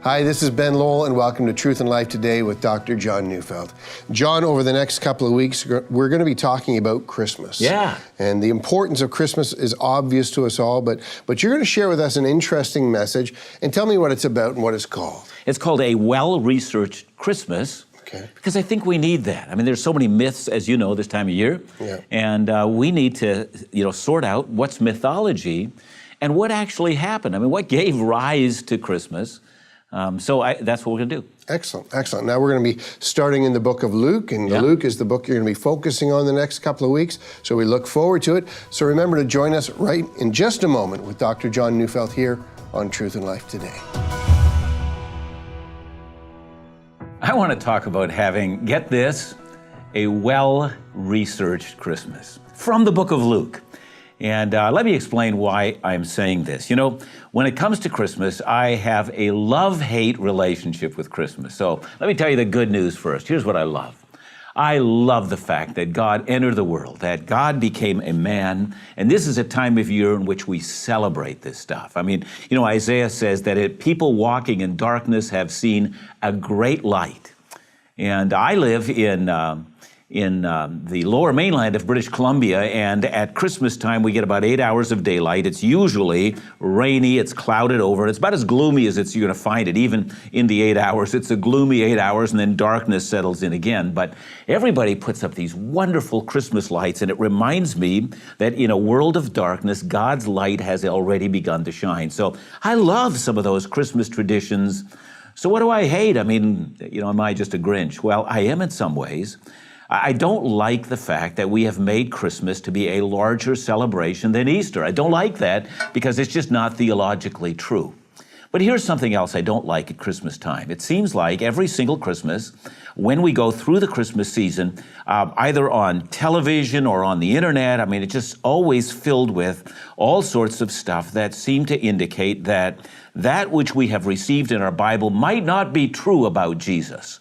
Hi, this is Ben Lowell, and welcome to Truth and Life Today with Dr. John Neufeld. John, over the next couple of weeks, we're going to be talking about Christmas. Yeah. And the importance of Christmas is obvious to us all, but you're going to share with us an interesting message, and tell me what it's about and what it's called. It's called a well-researched Christmas. Okay. Because I think we need that. I mean, there's so many myths, as you know, this time of year. Yeah. And we need to, sort out what's mythology and what actually happened. I mean, what gave rise to Christmas? That's what we're going to do. Excellent, excellent. Now we're going to be starting in the book of Luke, and Luke is the book you're going to be focusing on the next couple of weeks, so we look forward to it. So remember to join us right in just a moment with Dr. John Neufeld here on Truth and Life Today. I want to talk about having, get this, a well-researched Christmas from the book of Luke. And let me explain why I'm saying this. You know, when it comes to Christmas, I have a love-hate relationship with Christmas. So let me tell you the good news first. Here's what I love. I love the fact that God entered the world, that God became a man, and this is a time of year in which we celebrate this stuff. I mean, Isaiah says that people walking in darkness have seen a great light. And I live in the lower mainland of British Columbia, and at Christmas time we get about 8 hours of daylight. It's usually rainy, it's clouded over, it's about as gloomy as you're going to find it. Even in the 8 hours, it's a gloomy 8 hours, and then darkness settles in again. But everybody puts up these wonderful Christmas lights, and it reminds me that in a world of darkness, God's light has already begun to shine. So I love some of those Christmas traditions. So what do I hate? I mean, am I just a Grinch? Well, I am in some ways. I don't like the fact that we have made Christmas to be a larger celebration than Easter. I don't like that because it's just not theologically true. But here's something else I don't like at Christmas time. It seems like every single Christmas, when we go through the Christmas season, either on television or on the internet, I mean, it's just always filled with all sorts of stuff that seem to indicate that which we have received in our Bible might not be true about Jesus.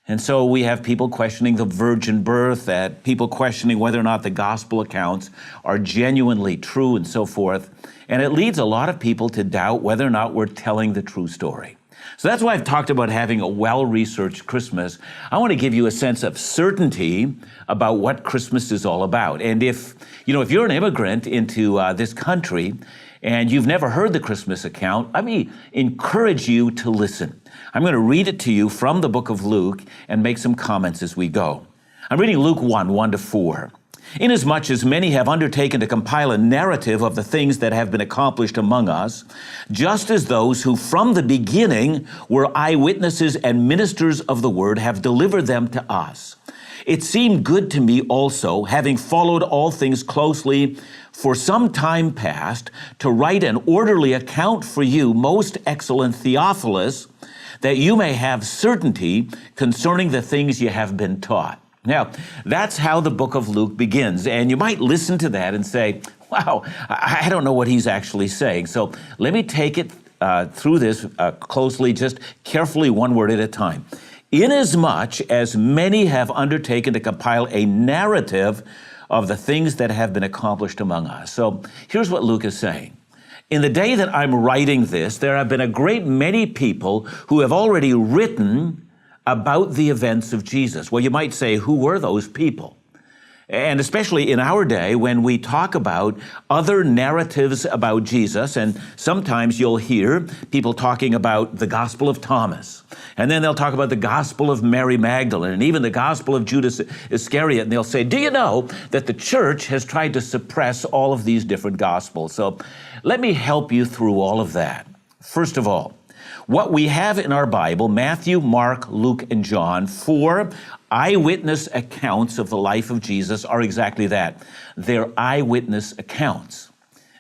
And so we have people questioning the virgin birth, people questioning whether or not the gospel accounts are genuinely true and so forth. And it leads a lot of people to doubt whether or not we're telling the true story. So that's why I've talked about having a well-researched Christmas. I want to give you a sense of certainty about what Christmas is all about. And if you're an immigrant into this country and you've never heard the Christmas account, let me encourage you to listen. I'm going to read it to you from the book of Luke and make some comments as we go. I'm reading Luke 1:1-4. Inasmuch as many have undertaken to compile a narrative of the things that have been accomplished among us, just as those who from the beginning were eyewitnesses and ministers of the word have delivered them to us. It seemed good to me also, having followed all things closely for some time past, to write an orderly account for you, most excellent Theophilus, that you may have certainty concerning the things you have been taught. Now, that's how the book of Luke begins, and you might listen to that and say, wow, I don't know what he's actually saying. So let me take it through this closely, just carefully, one word at a time. Inasmuch as many have undertaken to compile a narrative of the things that have been accomplished among us. So here's what Luke is saying. In the day that I'm writing this, there have been a great many people who have already written about the events of Jesus. Well, you might say, who were those people? And especially in our day, when we talk about other narratives about Jesus, and sometimes you'll hear people talking about the Gospel of Thomas, and then they'll talk about the Gospel of Mary Magdalene, and even the Gospel of Judas Iscariot, and they'll say, do you know that the church has tried to suppress all of these different Gospels? So let me help you through all of that. First of all, what we have in our Bible, Matthew, Mark, Luke, and John, 4 eyewitness accounts of the life of Jesus, are exactly that. They're eyewitness accounts.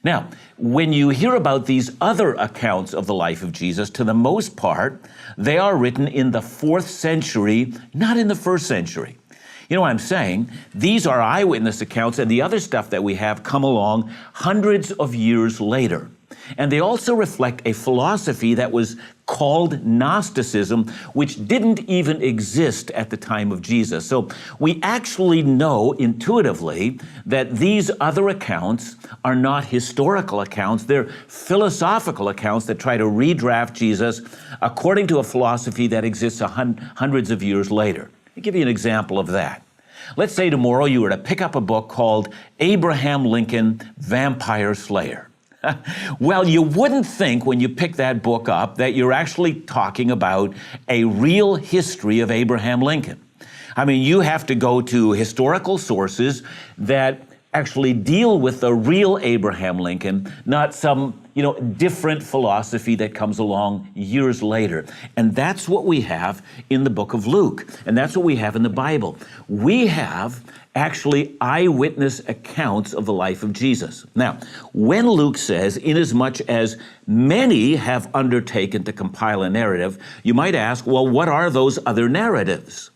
Now, when you hear about these other accounts of the life of Jesus, to the most part, they are written in the 4th century, not in the 1st century. You know what I'm saying? These are eyewitness accounts, and the other stuff that we have come along hundreds of years later. And they also reflect a philosophy that was called Gnosticism, which didn't even exist at the time of Jesus. So we actually know intuitively that these other accounts are not historical accounts. They're philosophical accounts that try to redraft Jesus according to a philosophy that exists hundreds of years later. I'll give you an example of that. Let's say tomorrow you were to pick up a book called Abraham Lincoln, Vampire Slayer. Well, you wouldn't think when you pick that book up that you're actually talking about a real history of Abraham Lincoln. I mean, you have to go to historical sources that actually deal with the real Abraham Lincoln, not some, different philosophy that comes along years later. And that's what we have in the book of Luke. And that's what we have in the Bible. We have actually eyewitness accounts of the life of Jesus. Now, when Luke says, inasmuch as many have undertaken to compile a narrative, you might ask, well, what are those other narratives?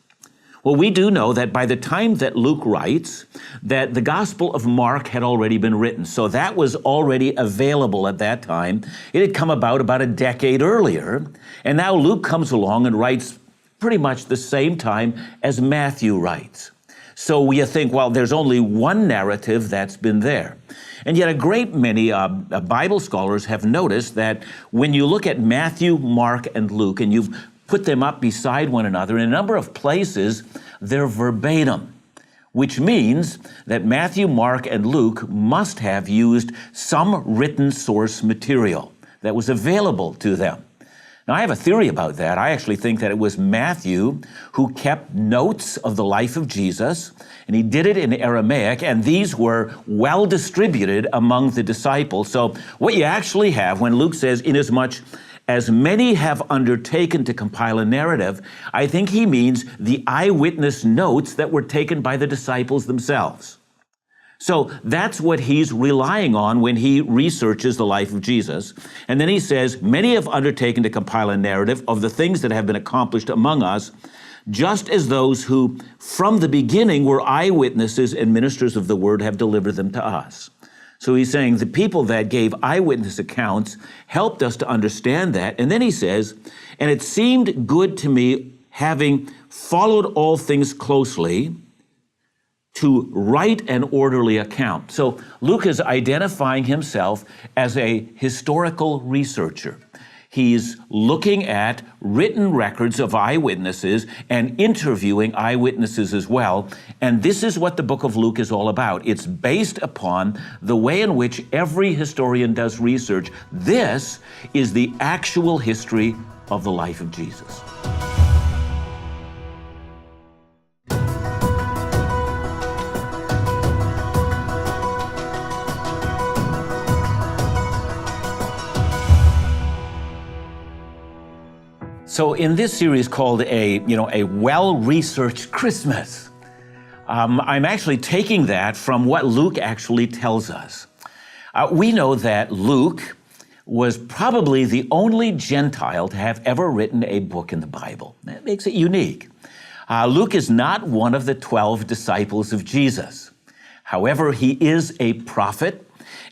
Well, we do know that by the time that Luke writes, that the Gospel of Mark had already been written. So that was already available at that time. It had come about a decade earlier. And now Luke comes along and writes pretty much the same time as Matthew writes. So we think, well, there's only one narrative that's been there. And yet a great many Bible scholars have noticed that when you look at Matthew, Mark, and Luke, and you put them up beside one another, in a number of places, they're verbatim, which means that Matthew, Mark, and Luke must have used some written source material that was available to them. Now, I have a theory about that. I actually think that it was Matthew who kept notes of the life of Jesus, and he did it in Aramaic, and these were well distributed among the disciples. So what you actually have when Luke says, inasmuch as many have undertaken to compile a narrative, I think he means the eyewitness notes that were taken by the disciples themselves. So that's what he's relying on when he researches the life of Jesus. And then he says, many have undertaken to compile a narrative of the things that have been accomplished among us, just as those who from the beginning were eyewitnesses and ministers of the word have delivered them to us. So he's saying the people that gave eyewitness accounts helped us to understand that. And then he says, and it seemed good to me, having followed all things closely, to write an orderly account. So Luke is identifying himself as a historical researcher. He's looking at written records of eyewitnesses and interviewing eyewitnesses as well. And this is what the book of Luke is all about. It's based upon the way in which every historian does research. This is the actual history of the life of Jesus. So in this series called a well-researched Christmas, I'm actually taking that from what Luke actually tells us. We know that Luke was probably the only Gentile to have ever written a book in the Bible. That makes it unique. Luke is not one of the 12 disciples of Jesus. However, he is a prophet.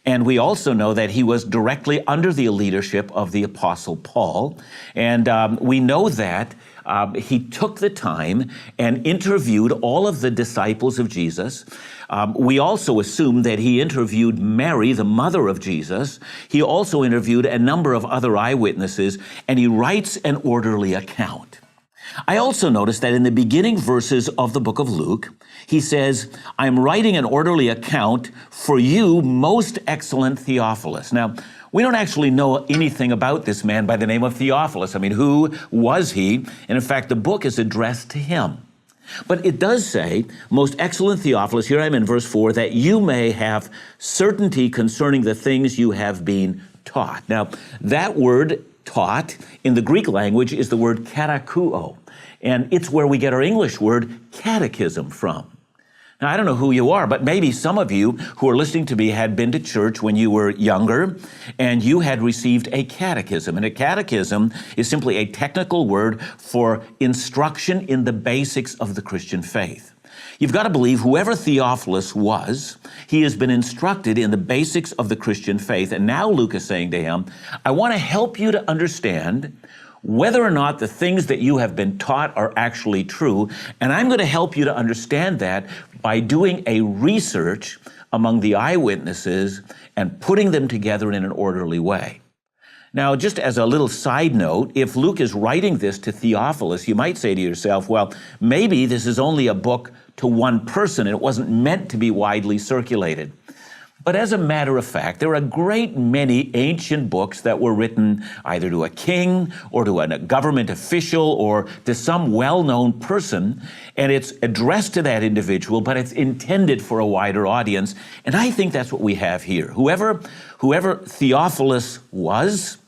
And we also know that he was directly under the leadership of the Apostle Paul. And we know that he took the time and interviewed all of the disciples of Jesus. We also assume that he interviewed Mary, the mother of Jesus. He also interviewed a number of other eyewitnesses, and he writes an orderly account. I also noticed that in the beginning verses of the book of Luke, he says, I'm writing an orderly account for you, most excellent Theophilus. Now, we don't actually know anything about this man by the name of Theophilus. I mean, who was he? And in fact, the book is addressed to him. But it does say, most excellent Theophilus, here I'm in verse 4, that you may have certainty concerning the things you have been taught. Now, that word taught in the Greek language is the word katakouo, and it's where we get our English word catechism from. Now, I don't know who you are, but maybe some of you who are listening to me had been to church when you were younger, and you had received a catechism. And a catechism is simply a technical word for instruction in the basics of the Christian faith. You've got to believe whoever Theophilus was, he has been instructed in the basics of the Christian faith. And now Luke is saying to him, I want to help you to understand whether or not the things that you have been taught are actually true. And I'm going to help you to understand that by doing a research among the eyewitnesses and putting them together in an orderly way. Now, just as a little side note, if Luke is writing this to Theophilus, you might say to yourself, well, maybe this is only a book to one person and it wasn't meant to be widely circulated. But as a matter of fact, there are a great many ancient books that were written either to a king or to a government official or to some well-known person, and it's addressed to that individual, but it's intended for a wider audience. And I think that's what we have here. Whoever Theophilus was,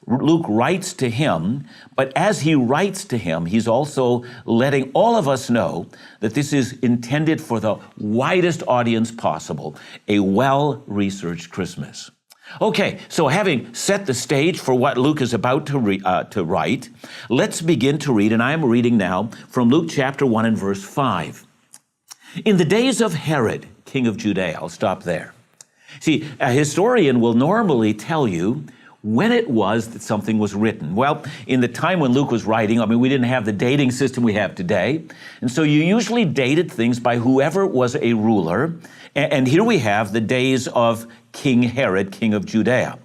Luke writes to him, but as he writes to him, he's also letting all of us know that this is intended for the widest audience possible, a well-researched Christmas. Okay, so having set the stage for what Luke is about to write, let's begin to read, and I am reading now from Luke chapter 1 and verse 5. In the days of Herod, king of Judea, I'll stop there. See, a historian will normally tell you when it was that something was written. Well, in the time when Luke was writing, we didn't have the dating system we have today. And so you usually dated things by whoever was a ruler. And here we have the days of King Herod, king of Judea.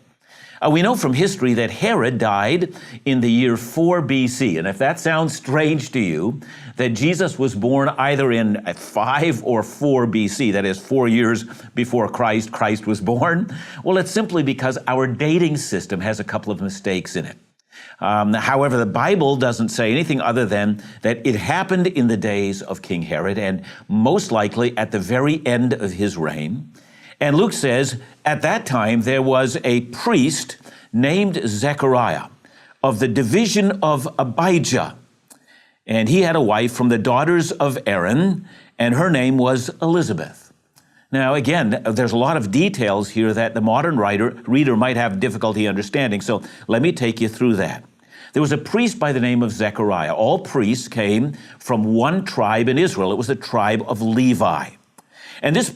We know from history that Herod died in the year 4 BC. And if that sounds strange to you, that Jesus was born either in 5 or 4 BC, that is 4 years before Christ was born, well, it's simply because our dating system has a couple of mistakes in it. However, the Bible doesn't say anything other than that it happened in the days of King Herod, and most likely at the very end of his reign. And Luke says, at that time, there was a priest named Zechariah of the division of Abijah. And he had a wife from the daughters of Aaron, and her name was Elizabeth. Now, again, there's a lot of details here that the modern reader might have difficulty understanding. So let me take you through that. There was a priest by the name of Zechariah. All priests came from one tribe in Israel. It was the tribe of Levi. And this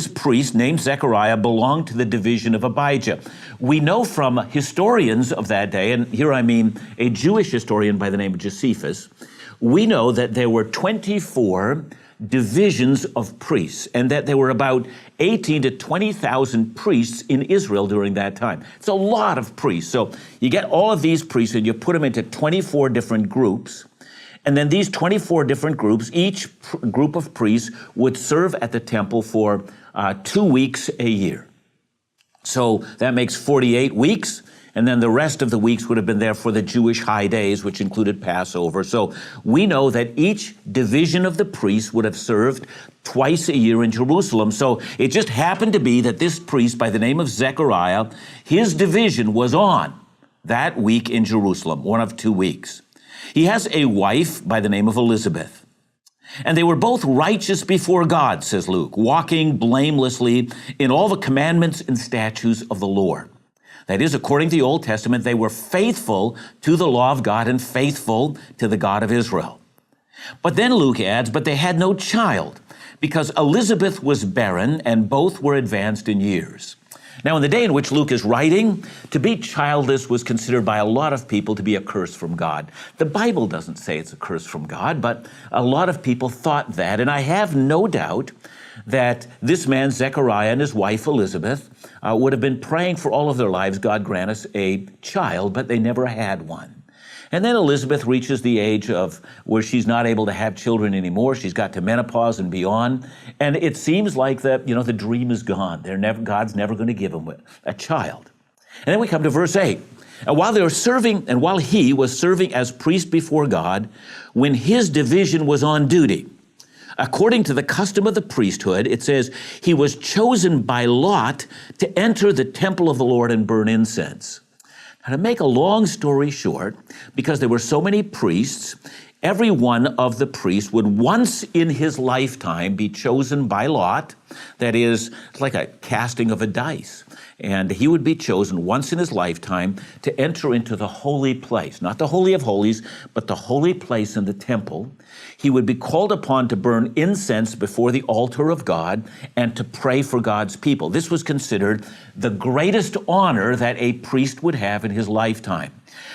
priest named Zechariah, belonged to the division of Abijah. We know from historians of that day, and here I mean a Jewish historian by the name of Josephus, we know that there were 24 divisions of priests, and that there were about 18 to 20,000 priests in Israel during that time. It's a lot of priests. So you get all of these priests and you put them into 24 different groups. And then these 24 different groups, each group of priests would serve at the temple for 2 weeks a year. So that makes 48 weeks. And then the rest of the weeks would have been there for the Jewish high days, which included Passover. So we know that each division of the priests would have served twice a year in Jerusalem. So it just happened to be that this priest by the name of Zechariah, his division was on that week in Jerusalem, one of 2 weeks. He has a wife by the name of Elizabeth. And they were both righteous before God, says Luke, walking blamelessly in all the commandments and statutes of the Lord. That is, according to the Old Testament, they were faithful to the law of God and faithful to the God of Israel. But then Luke adds, but they had no child, because Elizabeth was barren and both were advanced in years. Now, in the day in which Luke is writing, to be childless was considered by a lot of people to be a curse from God. The Bible doesn't say it's a curse from God, but a lot of people thought that, and I have no doubt that this man, Zechariah, and his wife, Elizabeth, would have been praying for all of their lives, God grant us a child, but they never had one. And then Elizabeth reaches the age of where she's not able to have children anymore. She's got to menopause and beyond. And it seems like the dream is gone. God's never going to give them a child. And then we come to verse 8. And while he was serving as priest before God, when his division was on duty, according to the custom of the priesthood, it says, he was chosen by lot to enter the temple of the Lord and burn incense. Now, to make a long story short, because there were so many priests, every one of the priests would once in his lifetime be chosen by lot. That is, it's like a casting of a dice. And he would be chosen once in his lifetime to enter into the holy place, not the Holy of Holies, but the holy place in the temple. He would be called upon to burn incense before the altar of God and to pray for God's people. This was considered the greatest honor that a priest would have in his lifetime.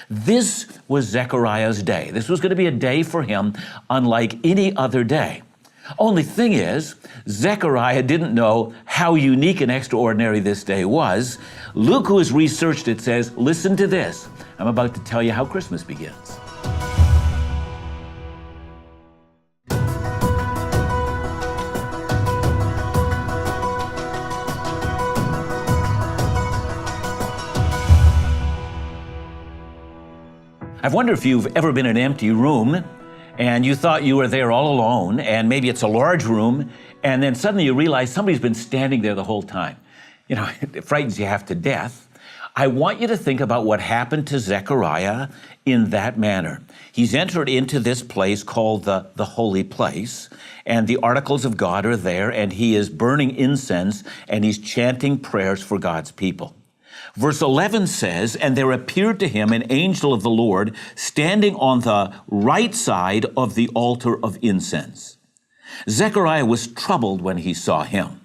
This was Zechariah's day. This was going to be a day for him unlike any other day. Only thing is, Zechariah didn't know how unique and extraordinary this day was. Luke, who has researched it, says, listen to this. I'm about to tell you how Christmas begins. I've wondered if you've ever been in an empty room and you thought you were there all alone, and maybe it's a large room, and then suddenly you realize somebody's been standing there the whole time. You know, it frightens you half to death. I want you to think about what happened to Zechariah in that manner. He's entered into this place called the holy place, and the articles of God are there, and he is burning incense, and he's chanting prayers for God's people. Verse 11 says, and there appeared to him an angel of the Lord standing on the right side of the altar of incense. Zechariah was troubled when he saw him,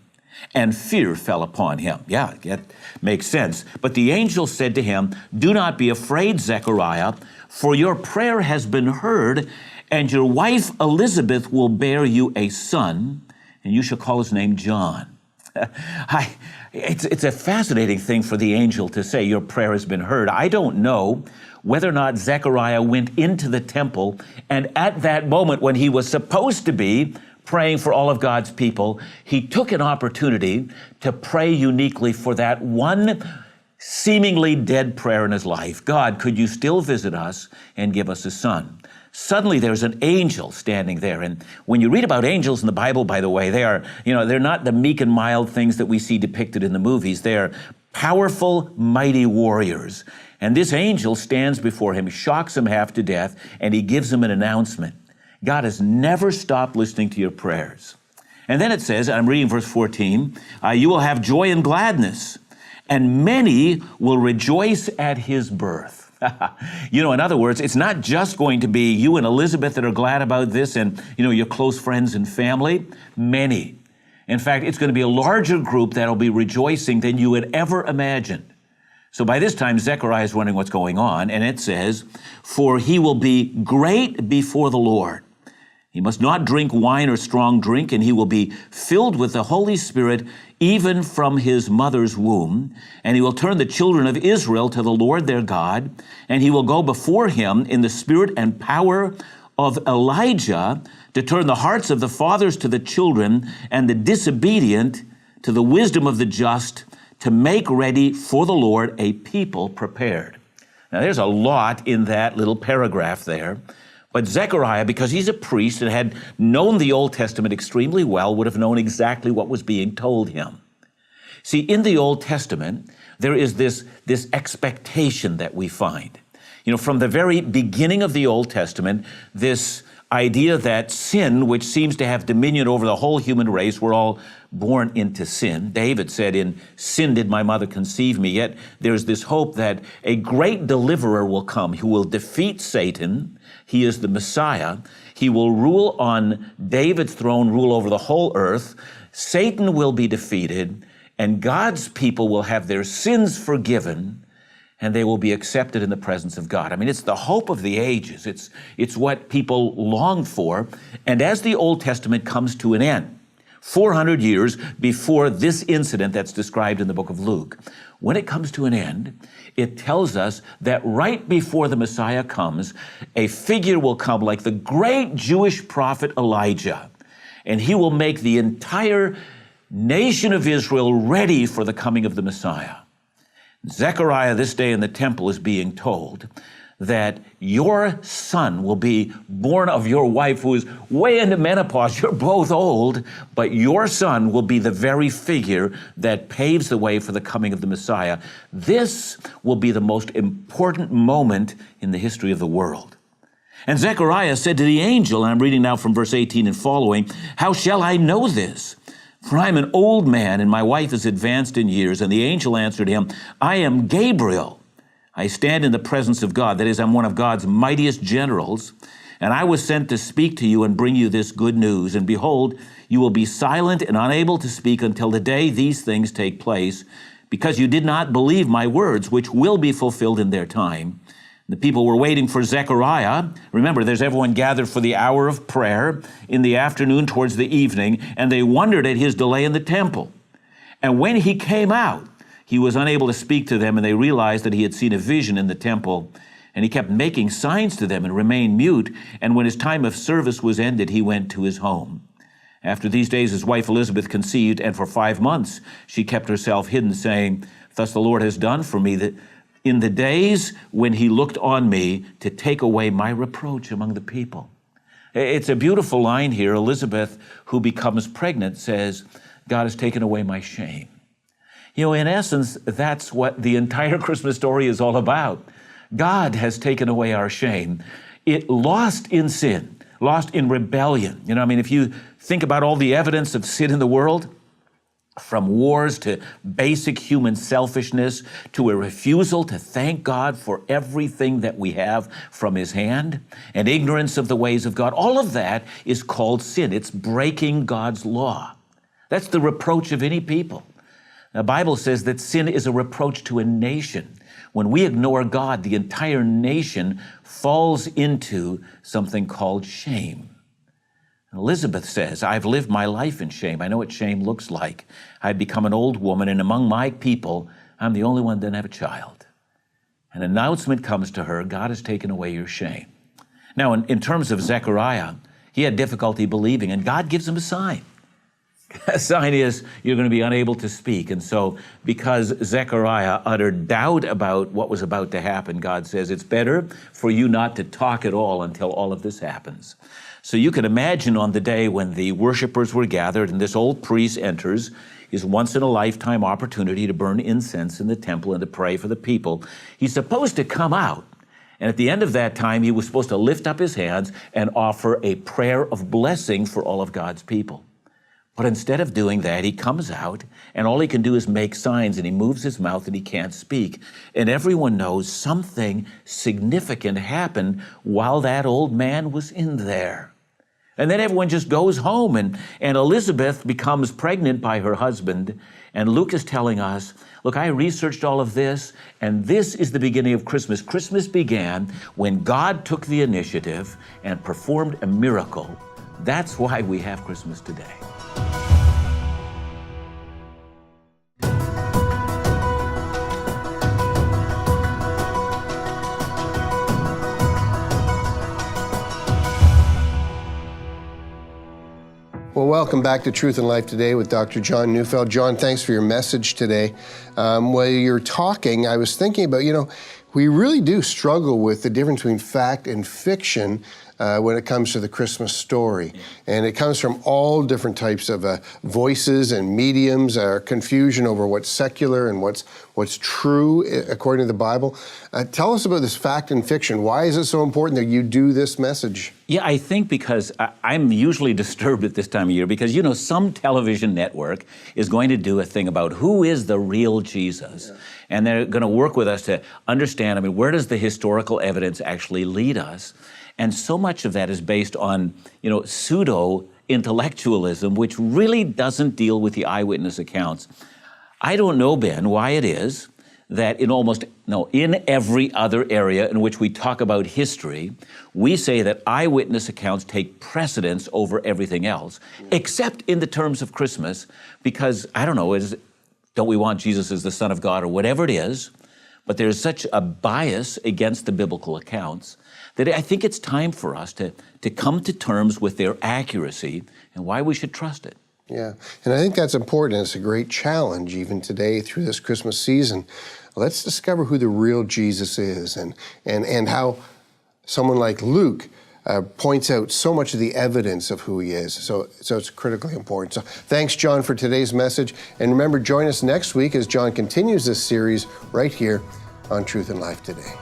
and fear fell upon him. Yeah, that makes sense. But the angel said to him, do not be afraid, Zechariah, for your prayer has been heard, and your wife Elizabeth will bear you a son, and you shall call his name John. It's a fascinating thing for the angel to say, your prayer has been heard. I don't know whether or not Zechariah went into the temple, and at that moment when he was supposed to be praying for all of God's people, he took an opportunity to pray uniquely for that one seemingly dead prayer in his life. God, could you still visit us and give us a son? Suddenly there's an angel standing there. And when you read about angels in the Bible, by the way, they're not the meek and mild things that we see depicted in the movies. They're powerful, mighty warriors. And this angel stands before him, shocks him half to death, and he gives him an announcement. God has never stopped listening to your prayers. And then it says, I'm reading verse 14, you will have joy and gladness, and many will rejoice at his birth. In other words, it's not just going to be you and Elizabeth that are glad about this and, your close friends and family. Many. In fact, it's going to be a larger group that'll be rejoicing than you had ever imagined. So by this time, Zechariah is wondering what's going on, and it says, for he will be great before the Lord. He must not drink wine or strong drink, and he will be filled with the Holy Spirit even from his mother's womb. And he will turn the children of Israel to the Lord their God, and he will go before him in the spirit and power of Elijah to turn the hearts of the fathers to the children and the disobedient to the wisdom of the just, to make ready for the Lord a people prepared. Now there's a lot in that little paragraph there. But Zechariah, because he's a priest and had known the Old Testament extremely well, would have known exactly what was being told him. See, in the Old Testament, there is this expectation that we find. From the very beginning of the Old Testament, this idea that sin, which seems to have dominion over the whole human race, we're all born into sin. David said, in sin did my mother conceive me. Yet there's this hope that a great deliverer will come who will defeat Satan. He is the Messiah. He will rule on David's throne, rule over the whole earth. Satan will be defeated, and God's people will have their sins forgiven, and they will be accepted in the presence of God. I mean, it's the hope of the ages. It's what people long for. And as the Old Testament comes to an end, 400 years before this incident that's described in the book of Luke, when it comes to an end, it tells us that right before the Messiah comes, a figure will come like the great Jewish prophet Elijah, and he will make the entire nation of Israel ready for the coming of the Messiah. Zechariah this day in the temple is being told that your son will be born of your wife who is way into menopause. You're both old, but your son will be the very figure that paves the way for the coming of the Messiah. This will be the most important moment in the history of the world. And Zechariah said to the angel, and I'm reading now from verse 18 and following, "How shall I know this? For I am an old man, and my wife is advanced in years." And the angel answered him, "I am Gabriel. I stand in the presence of God." That is, I'm one of God's mightiest generals. "And I was sent to speak to you and bring you this good news. And behold, you will be silent and unable to speak until the day these things take place, because you did not believe my words, which will be fulfilled in their time." The people were waiting for Zechariah. Remember, there's everyone gathered for the hour of prayer in the afternoon towards the evening, and they wondered at his delay in the temple. And when he came out, he was unable to speak to them, and they realized that he had seen a vision in the temple. And he kept making signs to them and remained mute. And when his time of service was ended, he went to his home. After these days, his wife Elizabeth conceived, and for 5 months she kept herself hidden, saying, "Thus the Lord has done for me that in the days when he looked on me to take away my reproach among the people." It's a beautiful line here. Elizabeth, who becomes pregnant, says, "God has taken away my shame." You know, in essence, that's what the entire Christmas story is all about. God has taken away our shame. It lost in sin, lost in rebellion. You know, I mean, if you think about all the evidence of sin in the world, from wars to basic human selfishness to a refusal to thank God for everything that we have from his hand and ignorance of the ways of God, all of that is called sin. It's breaking God's law. That's the reproach of any people. The Bible says that sin is a reproach to a nation. When we ignore God, the entire nation falls into something called shame. Elizabeth says, "I've lived my life in shame. I know what shame looks like. I've become an old woman, and among my people, I'm the only one that didn't have a child." An announcement comes to her, "God has taken away your shame." Now, in terms of Zechariah, he had difficulty believing, and God gives him a sign. The sign is you're going to be unable to speak. And so because Zechariah uttered doubt about what was about to happen, God says it's better for you not to talk at all until all of this happens. So you can imagine on the day when the worshipers were gathered and this old priest enters his once-in-a-lifetime opportunity to burn incense in the temple and to pray for the people. He's supposed to come out. And at the end of that time, he was supposed to lift up his hands and offer a prayer of blessing for all of God's people. But instead of doing that, he comes out, and all he can do is make signs, and he moves his mouth, and he can't speak. And everyone knows something significant happened while that old man was in there. And then everyone just goes home, and Elizabeth becomes pregnant by her husband. And Luke is telling us, look, I researched all of this, and this is the beginning of Christmas. Christmas began when God took the initiative and performed a miracle. That's why we have Christmas today. Well, welcome back to Truth and Life Today with Dr. John Neufeld. John, thanks for your message today. While you're talking, I was thinking about, we really do struggle with the difference between fact and fiction when it comes to the Christmas story. And it comes from all different types of voices and mediums, confusion over what's secular and what's true according to the Bible. Tell us about this fact and fiction. Why is it so important that you do this message? Yeah, I think because I'm usually disturbed at this time of year because, some television network is going to do a thing about who is the real Jesus. Yeah. And they're going to work with us to understand, where does the historical evidence actually lead us? And so much of that is based on, pseudo-intellectualism, which really doesn't deal with the eyewitness accounts. I don't know, Ben, why it is that in every other area in which we talk about history, we say that eyewitness accounts take precedence over everything else, except in the terms of Christmas, because, don't we want Jesus as the Son of God or whatever it is, but there's such a bias against the biblical accounts that I think it's time for us to come to terms with their accuracy and why we should trust it. Yeah, and I think that's important. It's a great challenge even today through this Christmas season. Let's discover who the real Jesus is and how someone like Luke points out so much of the evidence of who he is. So it's critically important. So thanks, John, for today's message. And remember, join us next week as John continues this series right here on Truth and Life Today.